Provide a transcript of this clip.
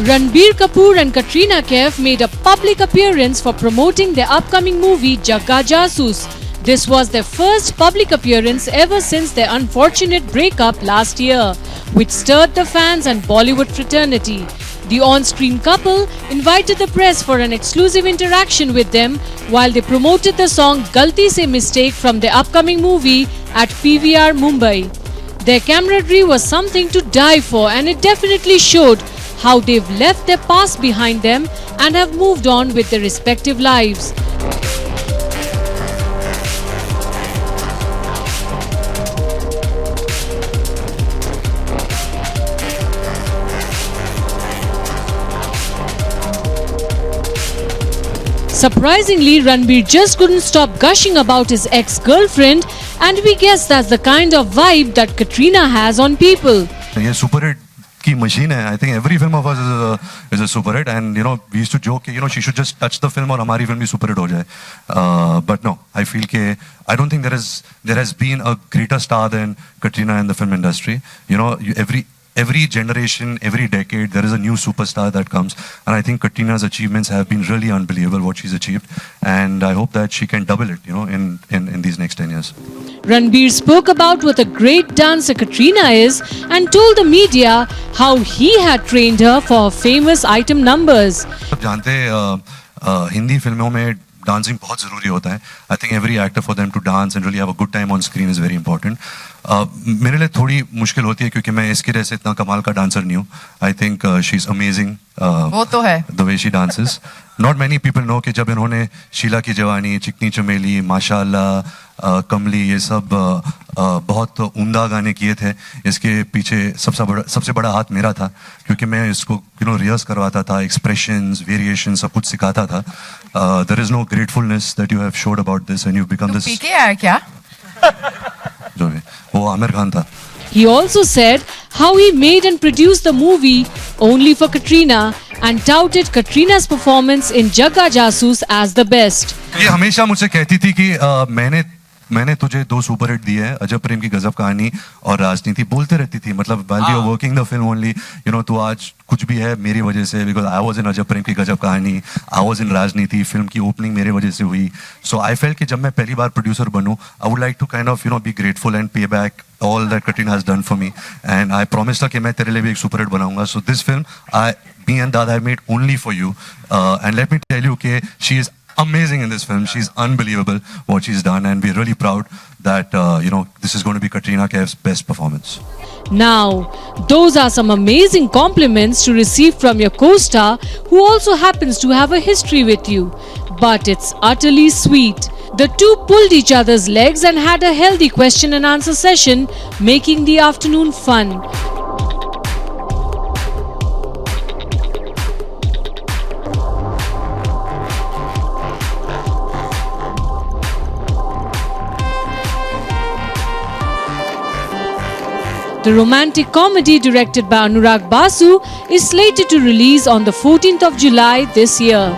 Ranbir Kapoor and Katrina Kaif made a public appearance for promoting their upcoming movie Jagga Jasoos. This was their first public appearance ever since their unfortunate breakup last year, which stirred the fans and Bollywood fraternity. The on-screen couple invited the press for an exclusive interaction with them while they promoted the song Galti Se Mistake from their upcoming movie at PVR Mumbai. Their camaraderie was something to die for, and it definitely showed how they've left their past behind them and have moved on with their respective lives. Surprisingly, Ranbir just couldn't stop gushing about his ex-girlfriend, and we guess that's the kind of vibe that Katrina has on people. ये super hit की machine है. I think every film of us is a super hit, and you know we used to joke कि she should just touch the film और हमारी film भी super hit हो जाए. But no, I feel कि I don't think there has been a greater star than Katrina in the film industry. You know, every generation, every decade, there is a new superstar that comes, and I think Katrina's achievements have been really unbelievable, what she's achieved, and I hope that she can double it, you know, in these next 10 years. Ranbir spoke about what a great dancer Katrina is and told the media how he had trained her for her famous item numbers. आप जानते हैं हिंदी फिल्मों में dancing बहुत ज़रूरी होता है. I think every actor for them to dance and really have a good time on screen is very important. मेरे लिए थोड़ी मुश्किल होती है क्योंकि मैं इसकी जैसे इतना कमाल का डांसर नहीं हूँ. I think she's amazing. वो तो है. The way she dances. Not many people know कि जब इन्होंने शीला की जवानी, चिकनी चमेली, माशाल्लाह, कमली, ये सब बहुत उम्दा गाने किए थे. इसके पीछे सबसे बड़ा हाथ मेरा था क्योंकि मैं इसको रिहर्स करवाता था, एक्सप्रेशंस, वेरिएशन सब कुछ सिखाता था. There is no gratefulness that you have showed about this and you've become this. पीके आया क्या? जो है वो आमिर खान था. He also said how he made and produced the movie only for Katrina and touted Katrina's performance in Jagga Jasoos as the best. ये हमेशा मुझसे कहती थी कि मैंने तुझे 2 सुपर हिट दिए हैं, अजब प्रेम की गजब कहानी और राजनीति. बोलते रहती थी, मतलब while we were working the film only, you know, तू आज कुछ भी है मेरी वजह से, because I was in अजब प्रेम की गजब कहानी, I was in राजनीति, फिल्म की ओपनिंग मेरे वजह से हुई. So I felt कि जब मैं पहली बार producer बनूं, I would like to kind of be grateful and pay back all that Katrina has done for me, and I promised her कि मैं तेरे लिए भी एक सुपर हिट बनाऊंगा. So this film, me and Dada have made only for you, and let me tell you कि she is amazing in this film. She's unbelievable what she's done, and we're really proud that this is going to be Katrina Kaif's best performance. Now, those are some amazing compliments to receive from your co-star, who also happens to have a history with you. But it's utterly sweet. The two pulled each other's legs and had a healthy question and answer session, making the afternoon fun. The romantic comedy, directed by Anurag Basu, is slated to release on the 14th of July this year.